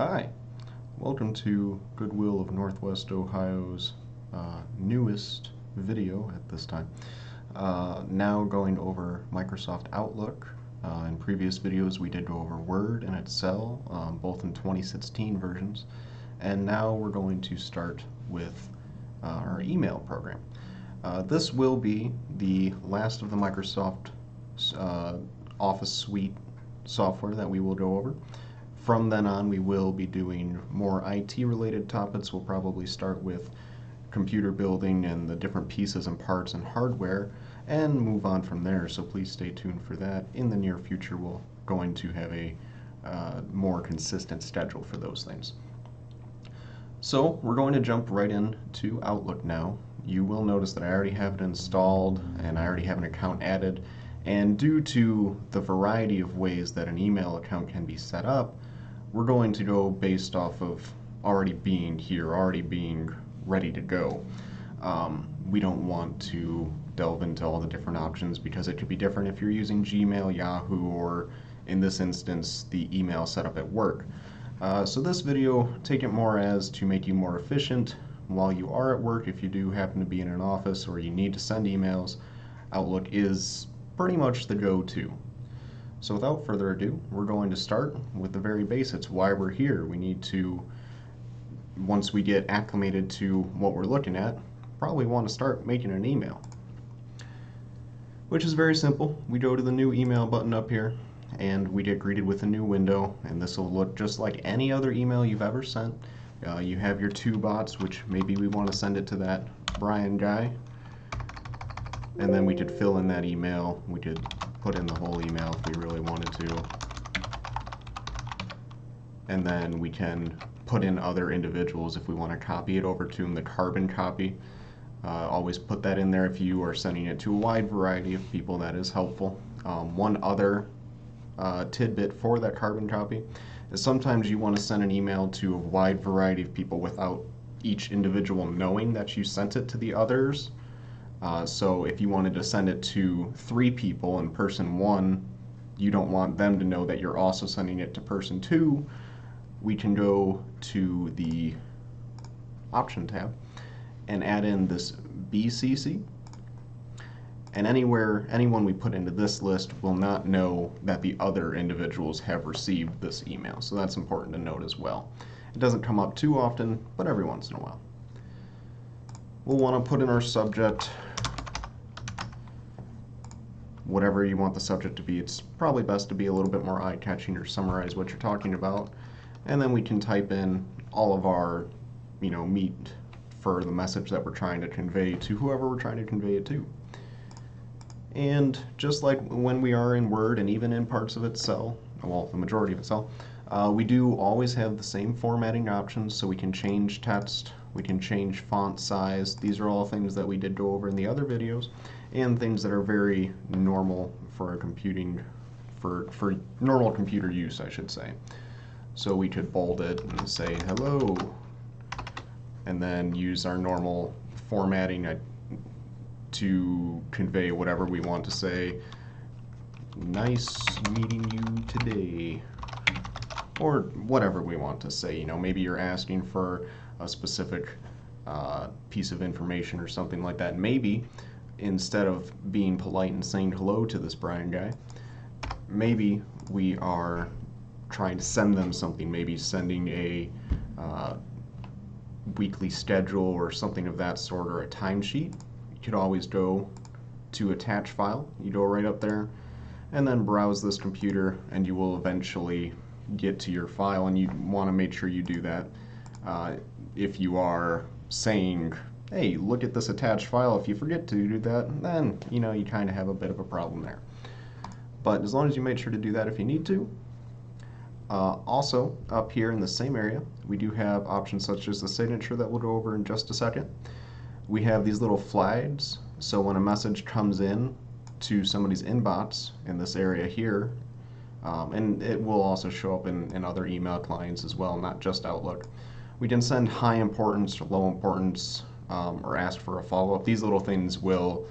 Hi, welcome to Goodwill of Northwest Ohio's newest video at this time. Now going over Microsoft Outlook. In previous videos we did go over Word and Excel, both in 2016 versions. And now we're going to start with our email program. This will be the last of the Microsoft Office Suite software that we will go over. From then on, we will be doing more IT-related topics. We'll probably start with computer building and the different pieces and parts and hardware, and move on from there. So please stay tuned for that. In the near future, we're going to have a more consistent schedule for those things. So we're going to jump right into Outlook now. You will notice that I already have it installed and I already have an account added. And due to the variety of ways that an email account can be set up, we're going to go based off of already being here, already being ready to go. We don't want to delve into all the different options because it could be different if you're using Gmail, Yahoo, or in this instance, the email setup at work. So this video, take it more as to make you more efficient while you are at work. If you do happen to be in an office or you need to send emails, Outlook is pretty much the go-to. So without further ado, we're going to start with the very basics, why we're here. We need to, once we get acclimated to what we're looking at, probably want to start making an email. Which is very simple. We go to the new email button up here, and we get greeted with a new window, and this will look just like any other email you've ever sent. You have your two bots, which maybe we want to send it to that Brian guy. And then we could fill in that email. We could put in the whole email if we really wanted to. And then we can put in other individuals if we want to copy it over to them, the carbon copy. Always put that in there if you are sending it to a wide variety of people. That is helpful. One other tidbit for that carbon copy is sometimes you want to send an email to a wide variety of people without each individual knowing that you sent it to the others. So if you wanted to send it to 3 people and person 1, you don't want them to know that you're also sending it to person 2, we can go to the option tab and add in this BCC. And anyone we put into this list will not know that the other individuals have received this email. So that's important to note as well. It doesn't come up too often, but every once in a while. We'll want to put in our subject, whatever you want the subject to be. It's probably best to be a little bit more eye-catching or summarize what you're talking about. And then we can type in all of our, meat for the message that we're trying to convey to whoever we're trying to convey it to. And just like when we are in Word and even in parts of Excel, well, the majority of Excel, we do always have the same formatting options, so we can change text, we can change font size. These are all things that we did go over in the other videos, and things that are very normal for for normal computer use, I should say. So we could bold it and say hello, and then use our normal formatting to convey whatever we want to say. Nice meeting you today, or whatever we want to say. Maybe you're asking for a specific piece of information or something like that. Maybe instead of being polite and saying hello to this Brian guy, maybe we are trying to send them something, maybe sending a weekly schedule or something of that sort, or a timesheet. You could always go to attach file. You go right up there and then browse this computer, and you will eventually get to your file, and you want to make sure you do that. If you are saying, hey, look at this attached file, if you forget to do that, then you kind of have a bit of a problem there. But as long as you make sure to do that if you need to. Also, up here in the same area, we do have options such as the signature that we'll go over in just a second. We have these little flags, so when a message comes in to somebody's inbox in this area here, and it will also show up in other email clients as well, not just Outlook. We can send high importance or low importance, or ask for a follow-up. These little things will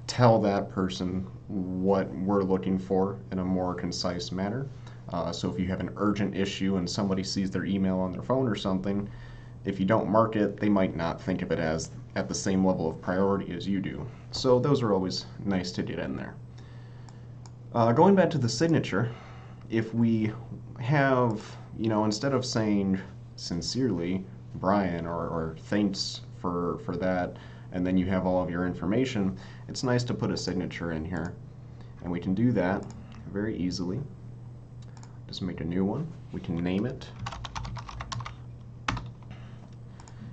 tell that person what we're looking for in a more concise manner. So if you have an urgent issue and somebody sees their email on their phone or something, if you don't mark it, they might not think of it as at the same level of priority as you do. So those are always nice to get in there. Going back to the signature, if we have, instead of saying sincerely Brian or thanks for that, and then you have all of your information, it's nice to put a signature in here. And we can do that very easily. Just make a new one. We can name it.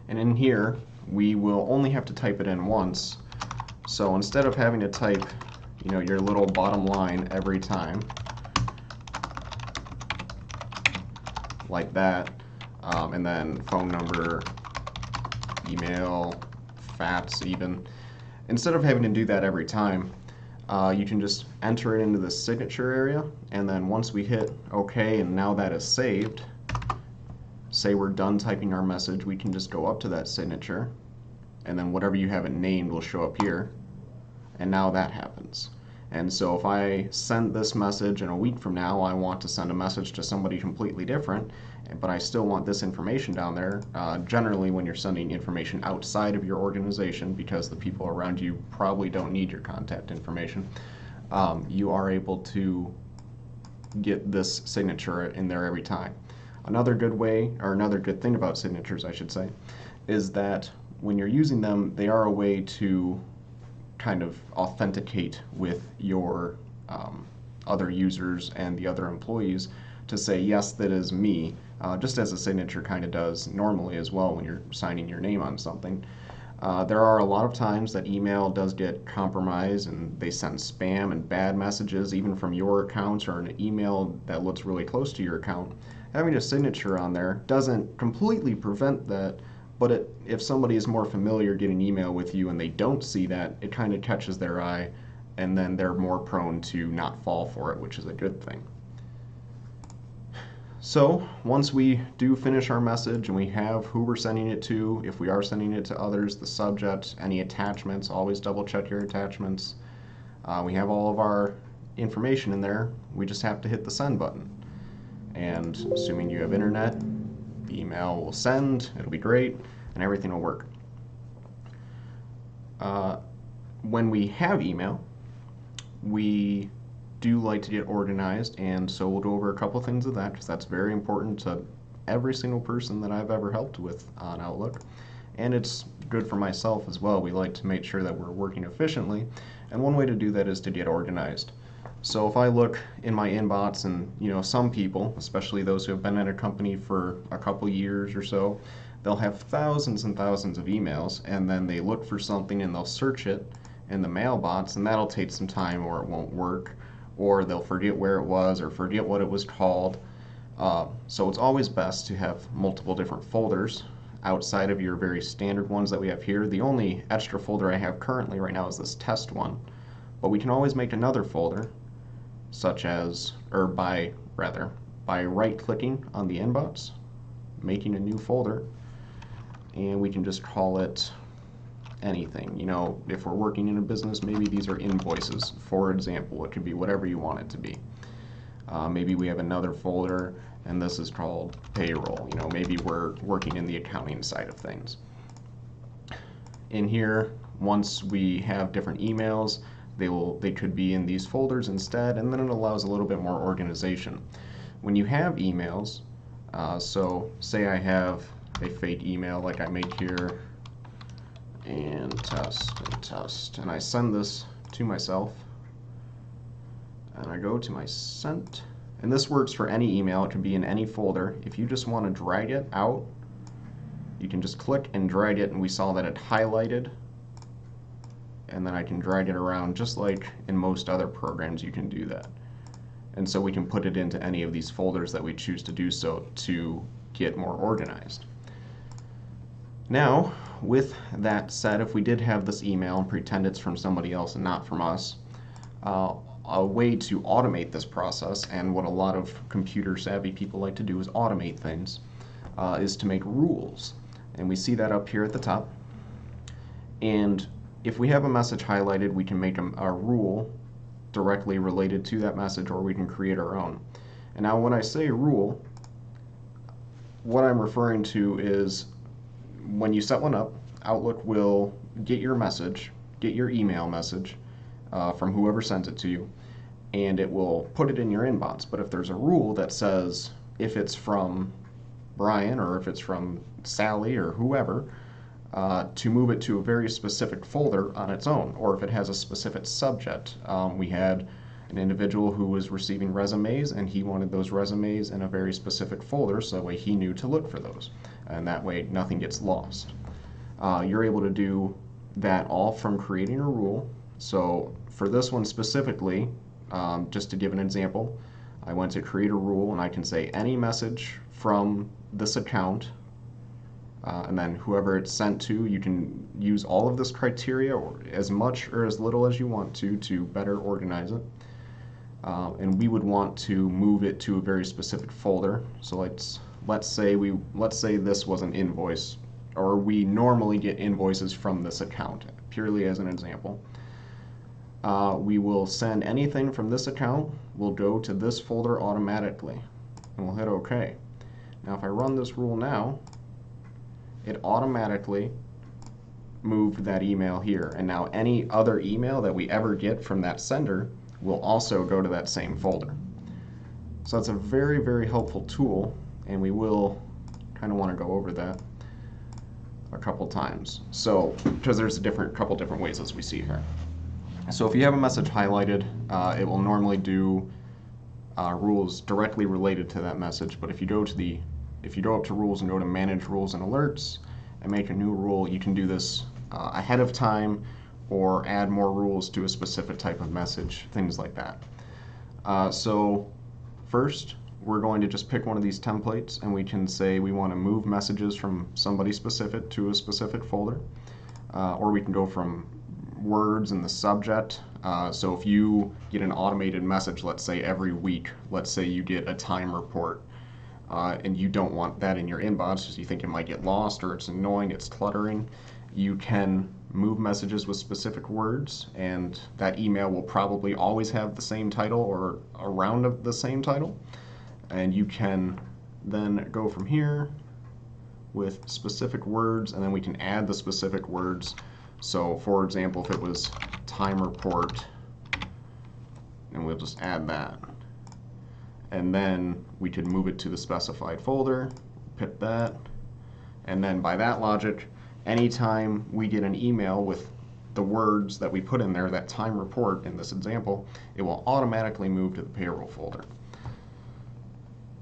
And in here, we will only have to type it in once. So instead of having to type, your little bottom line every time, like that, and then phone number, email, fax even, instead of having to do that every time, you can just enter it into the signature area, and then once we hit OK and now that is saved, say we're done typing our message, we can just go up to that signature, and then whatever you have it named will show up here, and now that happens. And so if I send this message and a week from now I want to send a message to somebody completely different, but I still want this information down there, generally when you're sending information outside of your organization, because the people around you probably don't need your contact information, you are able to get this signature in there every time. Another good way, or another good thing about signatures, I should say, is that when you're using them, they are a way to kind of authenticate with your other users and the other employees to say, yes, that is me, just as a signature kind of does normally as well when you're signing your name on something. There are a lot of times that email does get compromised and they send spam and bad messages even from your accounts or an email that looks really close to your account. Having a signature on there doesn't completely prevent that, but if somebody is more familiar getting email with you and they don't see that, it kind of catches their eye, and then they're more prone to not fall for it, which is a good thing. So once we do finish our message and we have who we're sending it to, if we are sending it to others, the subject, any attachments, always double check your attachments. We have all of our information in there. We just have to hit the send button. And assuming you have internet, the email will send, it'll be great, and everything will work. When we have email, we do like to get organized, and so we'll go over a couple things of that, because that's very important to every single person that I've ever helped with on Outlook, and it's good for myself as well. We like to make sure that we're working efficiently, and one way to do that is to get organized. So if I look in my inbox, and some people, especially those who have been at a company for a couple years or so, they'll have thousands and thousands of emails, and then they look for something and they'll search it in the mailbox, and that'll take some time, or it won't work, or they'll forget where it was or forget what it was called. So it's always best to have multiple different folders outside of your very standard ones that we have here. The only extra folder I have currently right now is this test one, but we can always make another folder, such as, or by right-clicking on the inbox, making a new folder, and we can just call it anything. If we're working in a business, maybe these are invoices, for example. It could be whatever you want it to be. Maybe we have another folder, and this is called payroll. Maybe we're working in the accounting side of things. In here, once we have different emails, they could be in these folders instead, and then it allows a little bit more organization. When you have emails, so say I have a fake email like I make here, and test, and I send this to myself, and I go to my sent, and this works for any email. It can be in any folder. If you just want to drag it out, you can just click and drag it, and we saw that it highlighted, and then I can drag it around just like in most other programs you can do that. And so we can put it into any of these folders that we choose to do so to get more organized. Now, with that said, if we did have this email and pretend it's from somebody else and not from us, a way to automate this process, and what a lot of computer savvy people like to do is automate things, is to make rules. And we see that up here at the top. And if we have a message highlighted, we can make a rule directly related to that message, or we can create our own. And now when I say rule, what I'm referring to is when you set one up, Outlook will get your message, get your email message from whoever sent it to you, and it will put it in your inbox. But if there's a rule that says if it's from Brian or if it's from Sally or whoever, to move it to a very specific folder on its own, or if it has a specific subject. We had an individual who was receiving resumes, and he wanted those resumes in a very specific folder so that way he knew to look for those, and that way nothing gets lost. You're able to do that all from creating a rule. So for this one specifically, just to give an example, I went to create a rule, and I can say any message from this account, and then whoever it's sent to, you can use all of this criteria, or as much or as little as you want to better organize it. And we would want to move it to a very specific folder. So let's say this was an invoice, or we normally get invoices from this account, purely as an example. We will send anything from this account will go to this folder automatically, and we'll hit OK. Now if I run this rule now, it automatically moved that email here, and now any other email that we ever get from that sender will also go to that same folder. So that's a very, very helpful tool, and we will kind of want to go over that a couple times. So, because there's a couple different ways as we see here. So if you have a message highlighted, it will normally do rules directly related to that message. But if you go up to rules and go to manage rules and alerts and make a new rule, you can do this ahead of time or add more rules to a specific type of message, things like that. So first, we're going to just pick one of these templates, and we can say we want to move messages from somebody specific to a specific folder, or we can go from words in the subject. So if you get an automated message, let's say every week, let's say you get a time report, and you don't want that in your inbox because you think it might get lost or it's annoying, it's cluttering, you can move messages with specific words, and that email will probably always have the same title or around the same title. And you can then go from here with specific words, and then we can add the specific words. So for example, if it was time report, and we'll just add that. And then we could move it to the specified folder, pick that, and then by that logic, anytime we get an email with the words that we put in there, that time report in this example, it will automatically move to the payroll folder.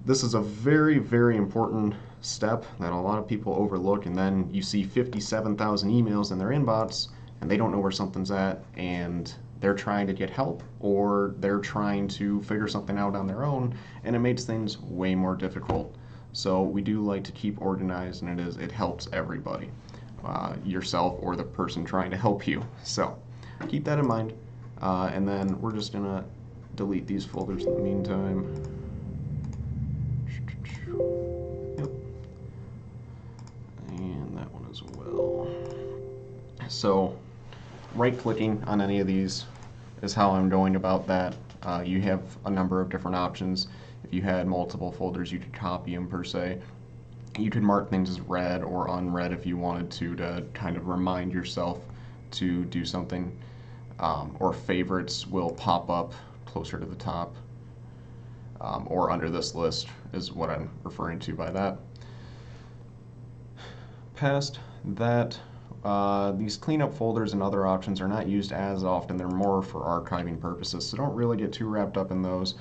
This is a very, very important step that a lot of people overlook, and then you see 57,000 emails in their inbox and they don't know where something's at, and they're trying to get help or they're trying to figure something out on their own, and it makes things way more difficult. So we do like to keep organized, and it helps everybody, yourself or the person trying to help you. So keep that in mind, and then we're just gonna delete these folders in the meantime. Yep. And that one as well. So right-clicking on any of these is how I'm going about that. You have a number of different options. If you had multiple folders, you could copy them per se. You could mark things as read or unread if you wanted to kind of remind yourself to do something. Or favorites will pop up closer to the top, or under this list is what I'm referring to by that. Past that, these cleanup folders and other options are not used as often. They're more for archiving purposes, so don't really get too wrapped up in those.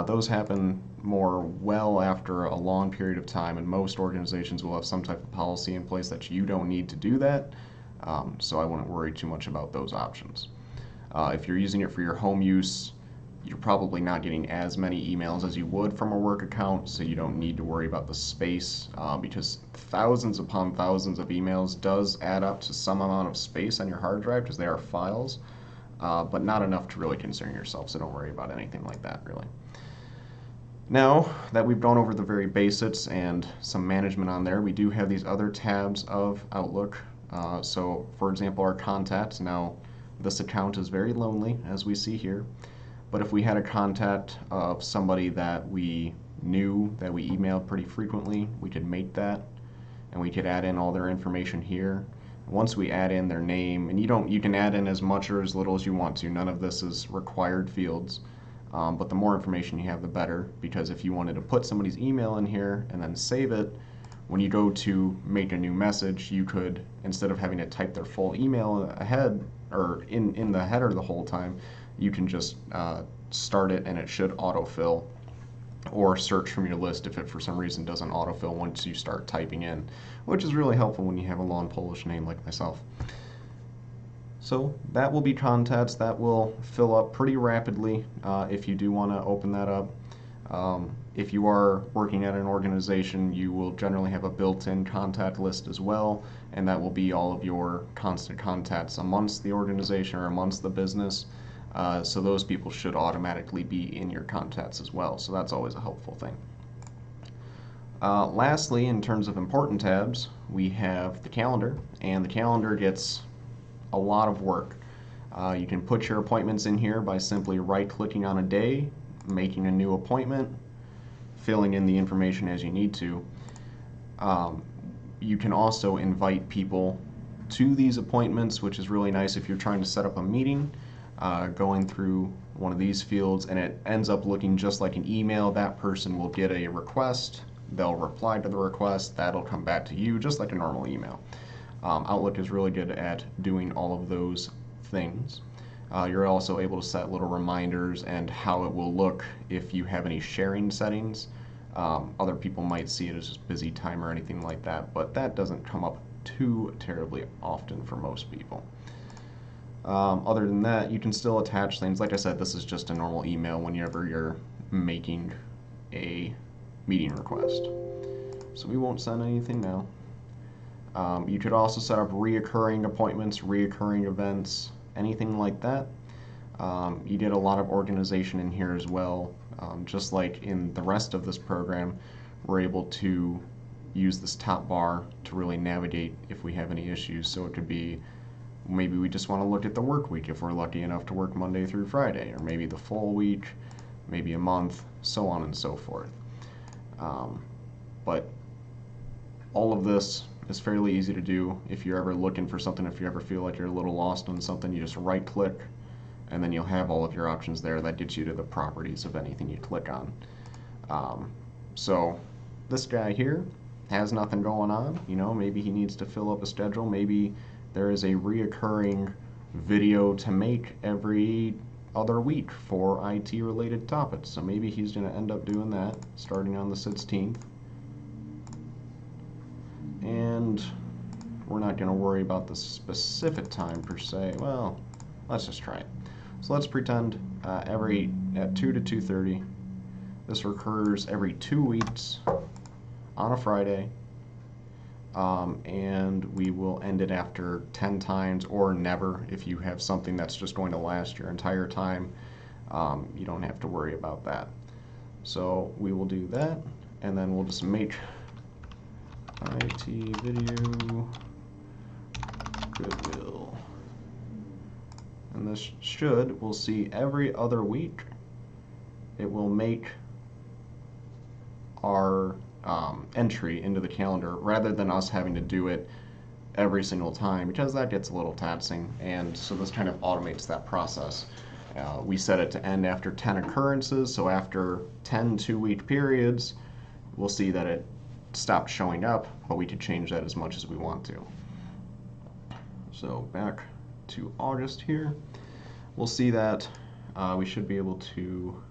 Those happen more well after a long period of time, and most organizations will have some type of policy in place that you don't need to do that, so I wouldn't worry too much about those options. If you're using it for your home use, you're probably not getting as many emails as you would from a work account, so you don't need to worry about the space, because thousands upon thousands of emails does add up to some amount of space on your hard drive because they are files, but not enough to really concern yourself, so don't worry about anything like that really. Now that we've gone over the very basics and some management on there, we do have these other tabs of Outlook. So for example, our contacts. Now this account is very lonely, as we see here. But if we had a contact of somebody that we knew that we emailed pretty frequently, we could make that, and we could add in all their information here. Once we add in their name, and you can add in as much or as little as you want to. None of this is required fields. But the more information you have, the better, because if you wanted to put somebody's email in here and then save it, when you go to make a new message, you could, instead of having to type their full email ahead or in the header the whole time, you can just start it and it should autofill, or search from your list if it for some reason doesn't autofill once you start typing in, which is really helpful when you have a long Polish name like myself. So that will be contacts. That will fill up pretty rapidly if you do want to open that up. If you are working at an organization, you will generally have a built-in contact list as well, and that will be all of your constant contacts amongst the organization or amongst the business. So those people should automatically be in your contacts as well. So that's always a helpful thing. Lastly, in terms of important tabs, we have the calendar, and the calendar gets a lot of work. You can put your appointments in here by simply right-clicking on a day, making a new appointment, filling in the information as you need to. You can also invite people to these appointments, which is really nice if you're trying to set up a meeting, going through one of these fields, and it ends up looking just like an email. That person will get a request, they'll reply to the request, that'll come back to you just like a normal email. Outlook is really good at doing all of those things. You're also able to set little reminders and how it will look if you have any sharing settings. Other people might see it as just busy time or anything like that, but that doesn't come up too terribly often for most people. Other than that, you can still attach things. Like I said, this is just a normal email whenever you're making a meeting request. So we won't send anything now. You could also set up reoccurring appointments, reoccurring events, anything like that. You get a lot of organization in here as well. Just like in the rest of this program, we're able to use this top bar to really navigate if we have any issues. So it could be, maybe we just want to look at the work week if we're lucky enough to work Monday through Friday, or maybe the full week, maybe a month, so on and so forth. But all of this is fairly easy to do. If you're ever looking for something, if you ever feel like you're a little lost on something, you just right click and then you'll have all of your options there. That gets you to the properties of anything you click on. So this guy here has nothing going on. You know, maybe he needs to fill up a schedule. Maybe there is a reoccurring video to make every other week for IT related topics. So maybe he's going to end up doing that starting on the 16th. And we're not going to worry about the specific time per se. Well, let's just try it. So let's pretend at 2 to 2:30. This recurs every 2 weeks on a Friday, and we will end it after 10 times or never. If you have something that's just going to last your entire time, you don't have to worry about that. So we will do that, and then we'll just make IT video Goodwill. And this should, we'll see every other week, it will make our entry into the calendar rather than us having to do it every single time, because that gets a little taxing, and so this kind of automates that process. We set it to end after 10 occurrences, so after 10 2-week periods, we'll see that it stopped showing up, but we could change that as much as we want to. So back to August here, we'll see that we should be able to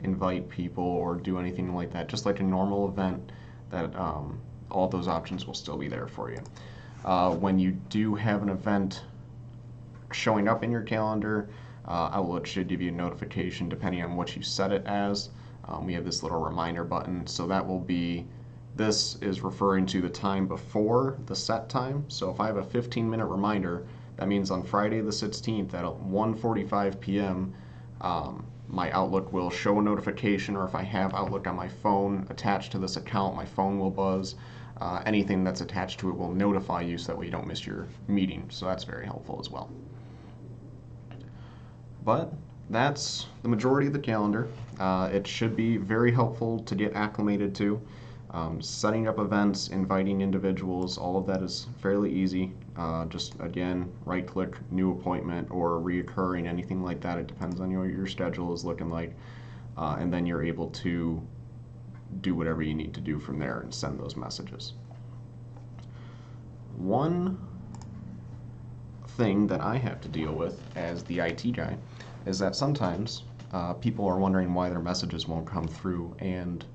invite people or do anything like that, just like a normal event, that all those options will still be there for you. When you do have an event showing up in your calendar, Outlook should give you a notification depending on what you set it as. We have this little reminder button, so that will be, this is referring to the time before the set time. So if I have a 15-minute reminder, that means on Friday the 16th at 1:45 p.m. My Outlook will show a notification, or if I have Outlook on my phone attached to this account, my phone will buzz. Anything that's attached to it will notify you so that way you don't miss your meeting. So that's very helpful as well. But that's the majority of the calendar. It should be very helpful to get acclimated to. Setting up events, inviting individuals, all of that is fairly easy. Just again, right click, new appointment, or reoccurring, anything like that. It depends on what your schedule is looking like. And then you're able to do whatever you need to do from there and send those messages. One thing that I have to deal with as the IT guy is that sometimes people are wondering why their messages won't come through, and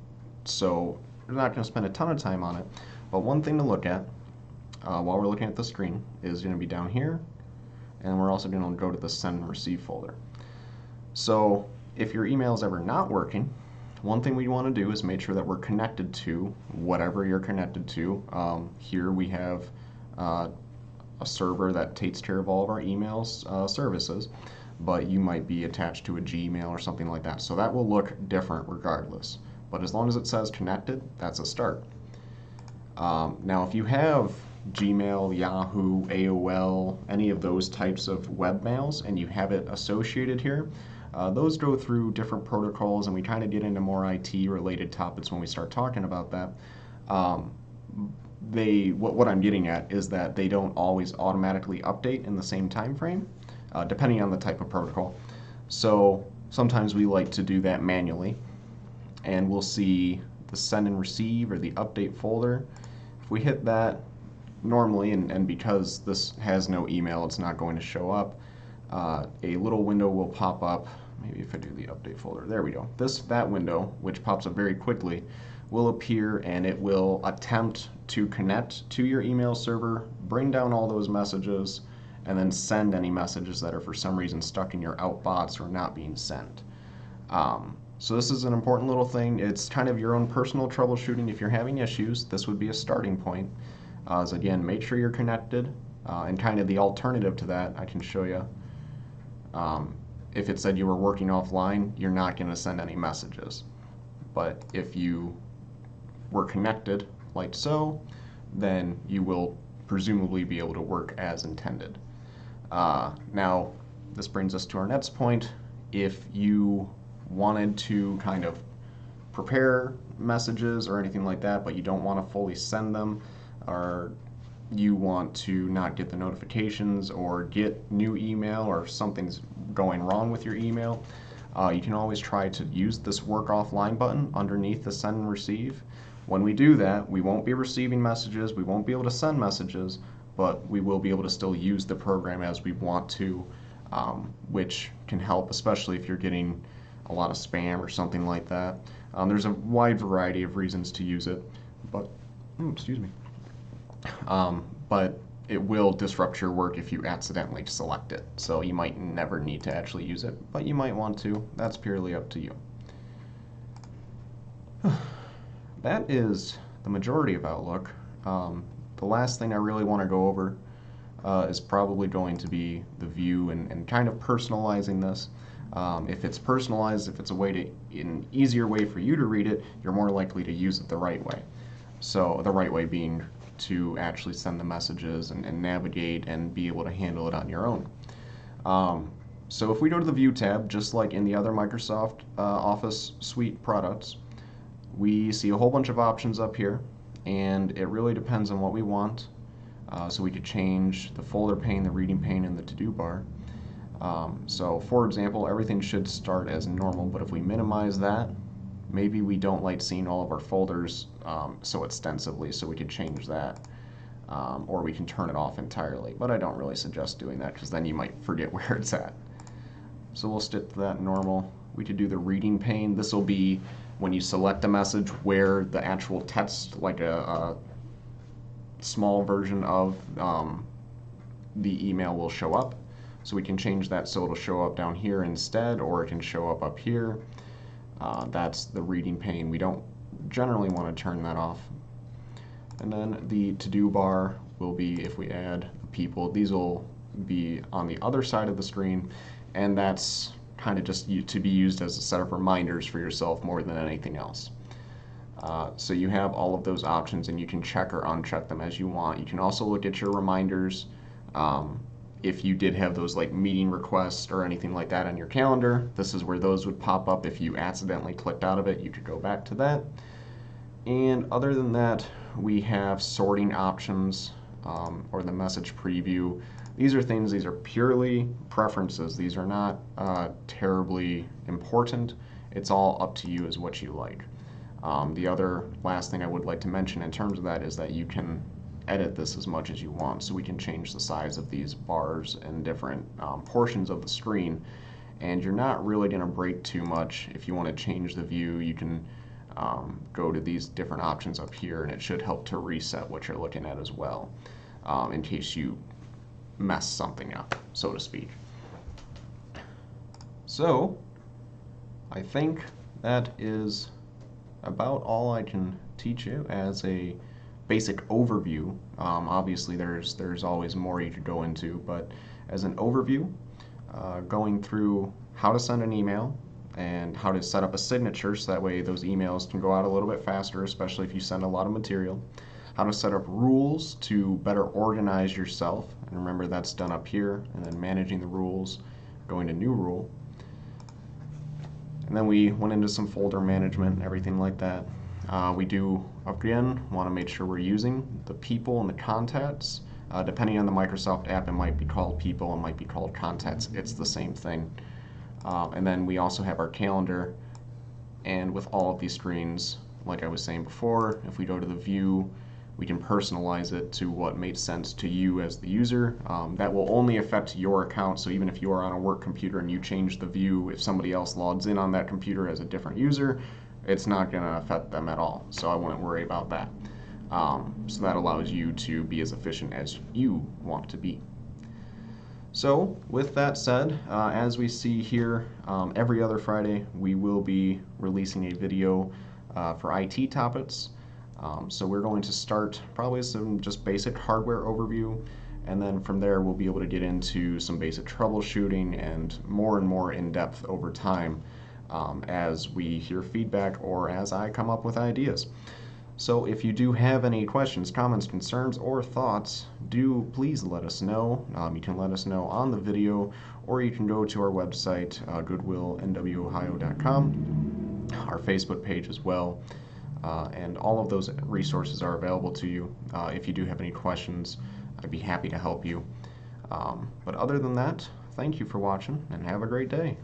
so we're not going to spend a ton of time on it, but one thing to look at while we're looking at the screen is going to be down here, and we're also going to go to the send and receive folder. So if your email is ever not working, one thing we want to do is make sure that we're connected to whatever you're connected to. Here we have a server that takes care of all of our emails services, but you might be attached to a Gmail or something like that. So that will look different regardless. But as long as it says connected, that's a start. Now, if you have Gmail, Yahoo, AOL, any of those types of webmails, and you have it associated here, those go through different protocols, and we kind of get into more IT-related topics when we start talking about that. What I'm getting at is that they don't always automatically update in the same time frame, depending on the type of protocol. So sometimes we like to do that manually, and we'll see the send and receive or the update folder. If we hit that normally, and because this has no email, it's not going to show up, a little window will pop up. Maybe if I do the update folder, there we go. That window, which pops up very quickly, will appear, and it will attempt to connect to your email server, bring down all those messages, and then send any messages that are for some reason stuck in your outbox or not being sent. So this is an important little thing. It's kind of your own personal troubleshooting. If you're having issues, this would be a starting point. So again, make sure you're connected, and kind of the alternative to that, I can show you. If it said you were working offline, you're not going to send any messages. But if you were connected, like so, then you will presumably be able to work as intended. Now, this brings us to our next point. If you wanted to kind of prepare messages or anything like that, but you don't want to fully send them, or you want to not get the notifications or get new email, or something's going wrong with your email, you can always try to use this work offline button underneath the send and receive. When we do that, we won't be receiving messages, we won't be able to send messages, but we will be able to still use the program as we want to, which can help, especially if you're getting a lot of spam or something like that. There's a wide variety of reasons to use it, but excuse me. But it will disrupt your work if you accidentally select it. So you might never need to actually use it, but you might want to. That's purely up to you. That is the majority of Outlook. The last thing I really want to go over is probably going to be the view and kind of personalizing this. If it's personalized, if it's an easier way for you to read it, you're more likely to use it the right way. So the right way being to actually send the messages and navigate and be able to handle it on your own. So if we go to the View tab, just like in the other Microsoft Office Suite products, we see a whole bunch of options up here, and it really depends on what we want. So we could change the folder pane, the reading pane, and the to-do bar. So for example, everything should start as normal, but if we minimize that, maybe we don't like seeing all of our folders so extensively, so we could change that, or we can turn it off entirely, but I don't really suggest doing that because then you might forget where it's at. So we'll stick to that normal. We could do the reading pane. This will be when you select a message where the actual text, like a small version of the email, will show up. So we can change that so it'll show up down here instead, or it can show up here. That's the reading pane. We don't generally want to turn that off. And then the to-do bar will be, if we add people, these will be on the other side of the screen, and that's kind of just to be used as a set of reminders for yourself more than anything else. So you have all of those options, and you can check or uncheck them as you want. You can also look at your reminders if you did have those like meeting requests or anything like that on your calendar, this is where those would pop up. If you accidentally clicked out of it, you could go back to that. And other than that, we have sorting options, or the message preview. These are purely preferences. These are not terribly important. It's all up to you as what you like. The other last thing I would like to mention in terms of that is that you can edit this as much as you want. So we can change the size of these bars and different portions of the screen, and you're not really going to break too much. If you want to change the view, you can go to these different options up here, and it should help to reset what you're looking at as well, in case you mess something up, so to speak. So I think that is about all I can teach you as a basic overview. Obviously there's always more you could go into, but as an overview, going through how to send an email and how to set up a signature so that way those emails can go out a little bit faster, especially if you send a lot of material. How to set up rules to better organize yourself, and remember that's done up here, and then managing the rules, going to new rule. And then we went into some folder management and everything like that. We do, again, want to make sure we're using the people and the contacts. Depending on the Microsoft app, it might be called people, it might be called contacts. It's the same thing. And then we also have our calendar, and with all of these screens, like I was saying before, if we go to the view, we can personalize it to what makes sense to you as the user. That will only affect your account, so even if you are on a work computer and you change the view, if somebody else logs in on that computer as a different user, it's not going to affect them at all, so I wouldn't worry about that. So that allows you to be as efficient as you want to be. So with that said, as we see here, every other Friday we will be releasing a video for IT topics. So we're going to start probably some just basic hardware overview, and then from there we'll be able to get into some basic troubleshooting and more in depth over time, as we hear feedback or as I come up with ideas. So if you do have any questions, comments, concerns, or thoughts, do please let us know. You can let us know on the video, or you can go to our website, goodwillnwohio.com, our Facebook page as well. And all of those resources are available to you. If you do have any questions, I'd be happy to help you. But other than that, thank you for watching, and have a great day.